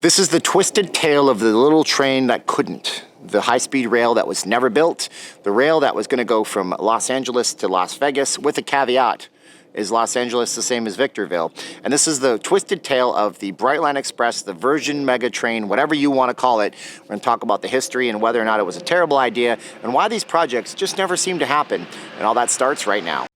This is the twisted tale of the little train that couldn't. The high-speed rail that was never built. The rail that was going to go from Los Angeles to Las Vegas with a caveat. Is Los Angeles the same as Victorville? And this is the twisted tale of the Brightline Express, the Virgin Mega Train, whatever you want to call it. We're going to talk about the history and whether or not it was a terrible idea and why these projects just never seem to happen. And all that starts right now.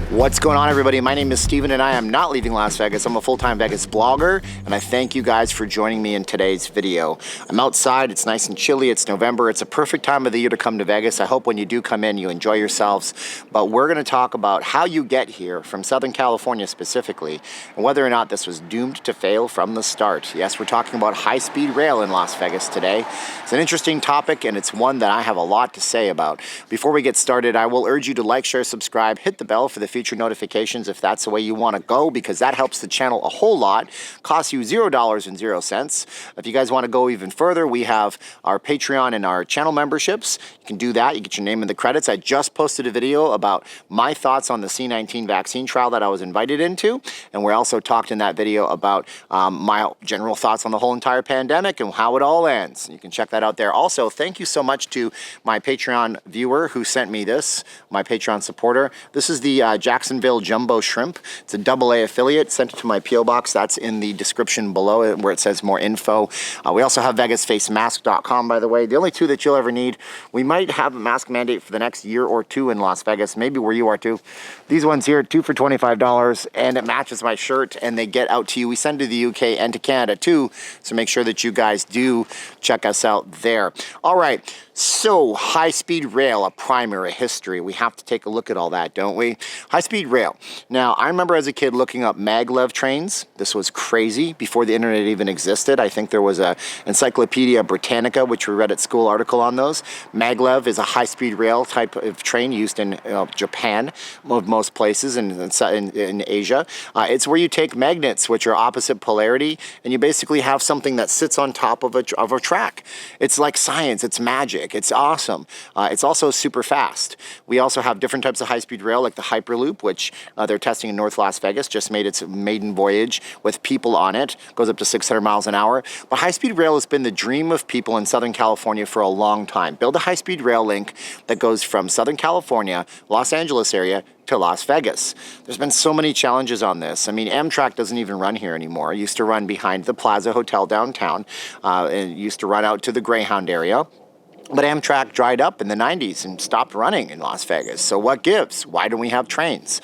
What's going on, everybody? My name is Steven and I am not leaving Las Vegas. I'm a full-time Vegas blogger and I thank you guys for joining me in today's video. I'm outside, it's nice and chilly, it's November, it's a perfect time of the year to come to Vegas. I hope when you do come in you enjoy yourselves, but we're going to talk about how you get here from Southern California specifically and whether or not this was doomed to fail from the start. Yes, we're talking about high-speed rail in Las Vegas today. It's an interesting topic and it's one that I have a lot to say about. Before we get started, I will urge you to like, share, subscribe, hit the bell for the future notifications if that's the way you want to go, because that helps the channel a whole lot. Costs you $0.00. If you guys want to go even further, we have our Patreon and our channel memberships. You can do that. You get your name in the credits. I just posted a video about my thoughts on the C-19 vaccine trial that I was invited into, and we also talked in that video about my general thoughts on the whole entire pandemic and how it all ends. You can check that out there. Also, thank you so much to my Patreon viewer who sent me this, my Patreon supporter. This is the Jacksonville Jumbo Shrimp. It's a AA affiliate. Sent it to my P.O. box. That's in the description below where it says more info. We also have VegasFaceMask.com, by the way. The only two that you'll ever need. We might have a mask mandate for the next year or two in Las Vegas, maybe where you are too. These ones here, 2 for $25, and it matches my shirt, and they get out to you. We send to the UK and to Canada too, so make sure that you guys do check us out there. All right. So, high-speed rail, a primer, a history. We have to take a look at all that, don't we? High-speed rail. Now, I remember as a kid looking up maglev trains. This was crazy before the internet even existed. I think there was a Encyclopedia Britannica, which we read at school, article on those. Maglev is a high-speed rail type of train used in Japan, most places, in Asia. It's where you take magnets, which are opposite polarity, and you basically have something that sits on top of a track. It's like science. It's magic. It's awesome. It's also super fast. We also have different types of high-speed rail, like the Hyperloop, which they're testing in North Las Vegas, just made its maiden voyage with people on it. Goes up to 600 miles an hour. But high-speed rail has been the dream of people in Southern California for a long time. Build a high-speed rail link that goes from Southern California, Los Angeles area, to Las Vegas. There's been so many challenges on this. I mean, Amtrak doesn't even run here anymore. It used to run behind the Plaza Hotel downtown. And it used to run out to the Greyhound area. But Amtrak dried up in the 90s and stopped running in Las Vegas. So what gives? Why don't we have trains?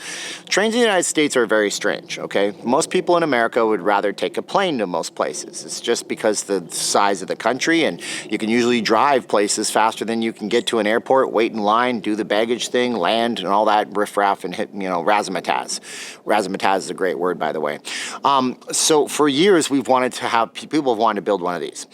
Trains in the United States are very strange, okay? Most people in America would rather take a plane to most places. It's just because the size of the country, and you can usually drive places faster than you can get to an airport, wait in line, do the baggage thing, land, and all that riffraff and hit, razzmatazz. Razzmatazz is a great word, by the way. So for years, people have wanted to build one of these.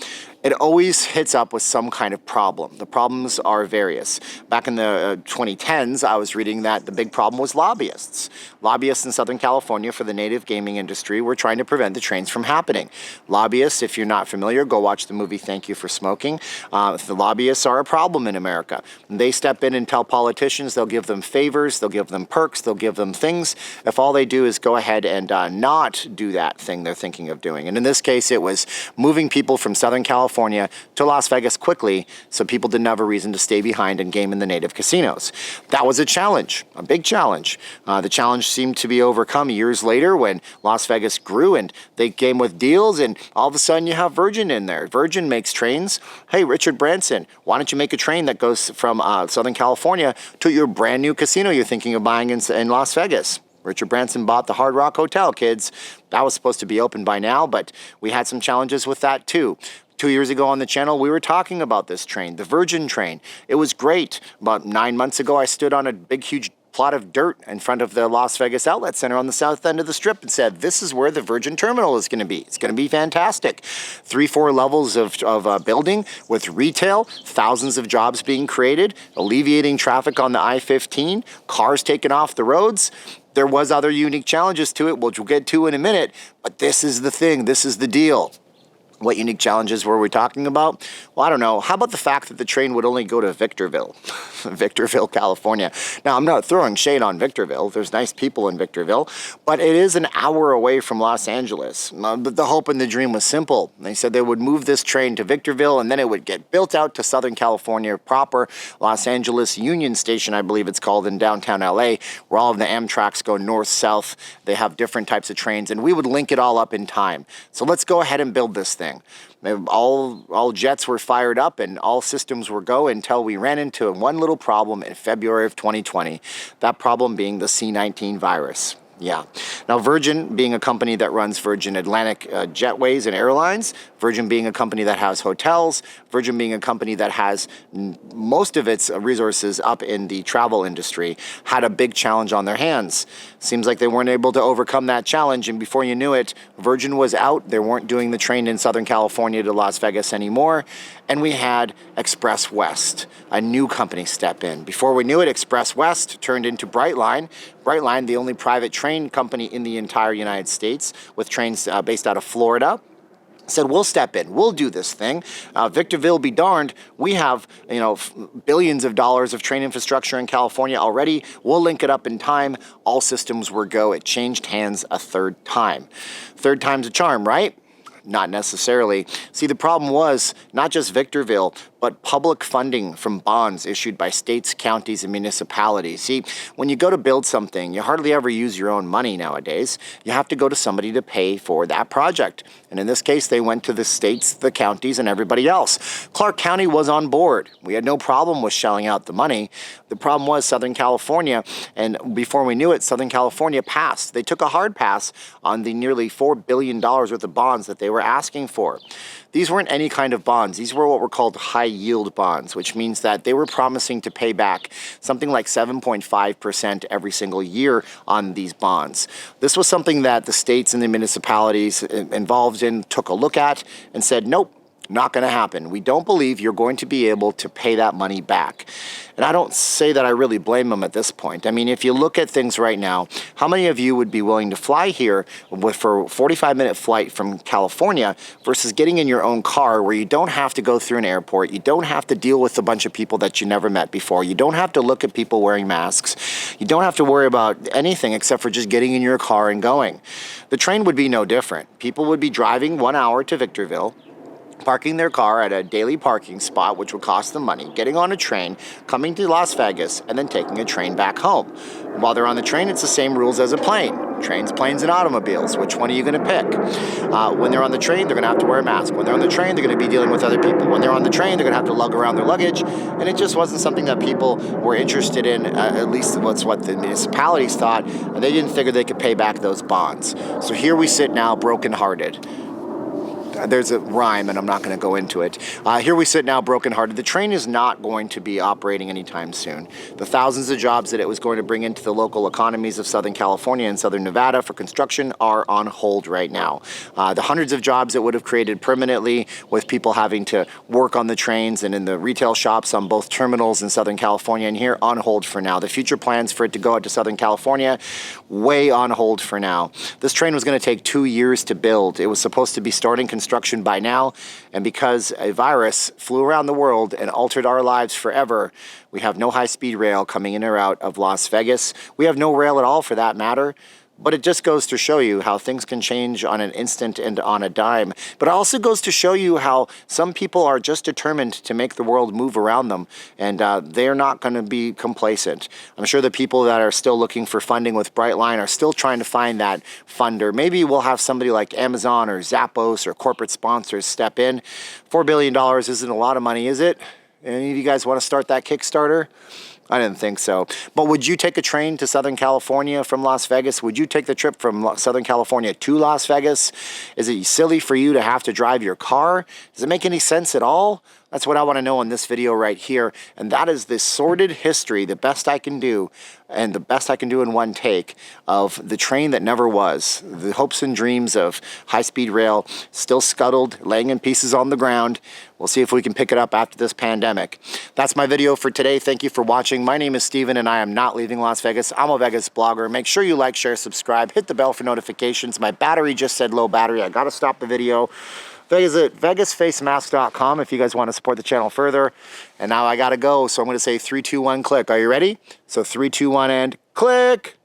It always hits up with some kind of problem. The problems are various. Back in the 2010s, I was reading that the big problem was lobbyists. Lobbyists in Southern California for the native gaming industry were trying to prevent the trains from happening. Lobbyists, if you're not familiar, go watch the movie Thank You for Smoking. The lobbyists are a problem in America. They step in and tell politicians they'll give them favors, they'll give them perks, they'll give them things if all they do is go ahead and not do that thing they're thinking of doing. And in this case, it was moving people from Southern California to Las Vegas quickly so people didn't have a reason to stay behind and game in the native casinos. That was a challenge, a big challenge. The challenge seemed to be overcome years later when Las Vegas grew and they came with deals, and all of a sudden you have Virgin in there. Virgin makes trains. Hey, Richard Branson, why don't you make a train that goes from Southern California to your brand new casino you're thinking of buying in Las Vegas? Richard Branson bought the Hard Rock Hotel, kids. That was supposed to be open by now, but we had some challenges with that too. 2 years ago on the channel, we were talking about this train, the Virgin train. It was great. About 9 months ago, I stood on a big, huge plot of dirt in front of the Las Vegas Outlet Center on the south end of the Strip and said, this is where the Virgin Terminal is going to be. It's going to be fantastic. 3-4 levels of building with retail, thousands of jobs being created, alleviating traffic on the I-15, cars taken off the roads. There was other unique challenges to it, which we'll get to in a minute, but this is the thing. This is the deal. What unique challenges were we talking about? Well, I don't know. How about the fact that the train would only go to Victorville, Victorville, California? Now, I'm not throwing shade on Victorville. There's nice people in Victorville, but it is an hour away from Los Angeles. But the hope and the dream was simple. They said they would move this train to Victorville, and then it would get built out to Southern California proper, Los Angeles Union Station, I believe it's called, in downtown LA, where all of the Amtraks go north-south. They have different types of trains, and we would link it all up in time. So let's go ahead and build this thing. All jets were fired up and all systems were go until we ran into one little problem in February of 2020. That problem being the C-19 virus. Yeah. Now, Virgin being a company that runs Virgin Atlantic jetways and airlines, Virgin being a company that has hotels, Virgin being a company that has most of its resources up in the travel industry, had a big challenge on their hands. Seems like they weren't able to overcome that challenge, and before you knew it, Virgin was out. They weren't doing the train in Southern California to Las Vegas anymore, and we had Express West, a new company, step in. Before we knew it, Express West turned into Brightline. Brightline, the only private train company in the entire United States with trains based out of Florida, said, we'll step in, we'll do this thing. Victorville be darned, we have, billions of dollars of train infrastructure in California already. We'll link it up in time. All systems were go. It changed hands a third time. Third time's a charm, right? Not necessarily. See, the problem was not just Victorville, but public funding from bonds issued by states, counties, and municipalities. See, when you go to build something, you hardly ever use your own money nowadays. You have to go to somebody to pay for that project. And in this case, they went to the states, the counties, and everybody else. Clark County was on board. We had no problem with shelling out the money. The problem was Southern California, and before we knew it, Southern California passed. They took a hard pass on the nearly $4 billion worth of bonds that they were asking for. These weren't any kind of bonds. These were what were called high-yield bonds, which means that they were promising to pay back something like 7.5% every single year on these bonds. This was something that the states and the municipalities involved in took a look at and said, nope, not going to happen. We don't believe you're going to be able to pay that money back. And I don't say that I really blame them at this point. I mean, if you look at things right now, how many of you would be willing to fly here for a 45-minute flight from California versus getting in your own car where you don't have to go through an airport, you don't have to deal with a bunch of people that you never met before, you don't have to look at people wearing masks, you don't have to worry about anything except for just getting in your car and going. The train would be no different. People would be driving 1 hour to Victorville, parking their car at a daily parking spot, which would cost them money, getting on a train, coming to Las Vegas, and then taking a train back home. While they're on the train, it's the same rules as a plane. Trains, planes, and automobiles. Which one are you going to pick? When they're on the train, they're going to have to wear a mask. When they're on the train, they're going to be dealing with other people. When they're on the train, they're going to have to lug around their luggage, and it just wasn't something that people were interested in, at least that's what the municipalities thought, and they didn't figure they could pay back those bonds. So here we sit now, brokenhearted. There's a rhyme, and I'm not going to go into it. Here we sit now, brokenhearted. The train is not going to be operating anytime soon. The thousands of jobs that it was going to bring into the local economies of Southern California and Southern Nevada for construction are on hold right now. The hundreds of jobs it would have created permanently with people having to work on the trains and in the retail shops on both terminals in Southern California and here, on hold for now. The future plans for it to go out to Southern California, way on hold for now. This train was going to take 2 years to build. It was supposed to be starting construction by now, and because a virus flew around the world and altered our lives forever, we have no high-speed rail coming in or out of Las Vegas. We have no rail at all for that matter. But it just goes to show you how things can change on an instant and on a dime. But it also goes to show you how some people are just determined to make the world move around them, and they're not going to be complacent. I'm sure the people that are still looking for funding with Brightline are still trying to find that funder. Maybe we'll have somebody like Amazon or Zappos or corporate sponsors step in. $4 billion isn't a lot of money, is it? Any of you guys want to start that Kickstarter? I didn't think so. But would you take a train to Southern California from Las Vegas? Would you take the trip from Southern California to Las Vegas? Is it silly for you to have to drive your car? Does it make any sense at all? That's what I want to know in this video right here. And that is the sordid history, the best I can do, and the best I can do in one take, of the train that never was. The hopes and dreams of high-speed rail still scuttled, laying in pieces on the ground. We'll see if we can pick it up after this pandemic. That's my video for today. Thank you for watching. My name is Steven, and I am not leaving Las Vegas. I'm a Vegas blogger. Make sure you like, share, subscribe, hit the bell for notifications. My battery just said low battery. I got to stop the video. Visit vegasfacemask.com if you guys want to support the channel further. And now I gotta go, so I'm gonna say 3, 2, 1, click. Are you ready? So 3, 2, 1, and click.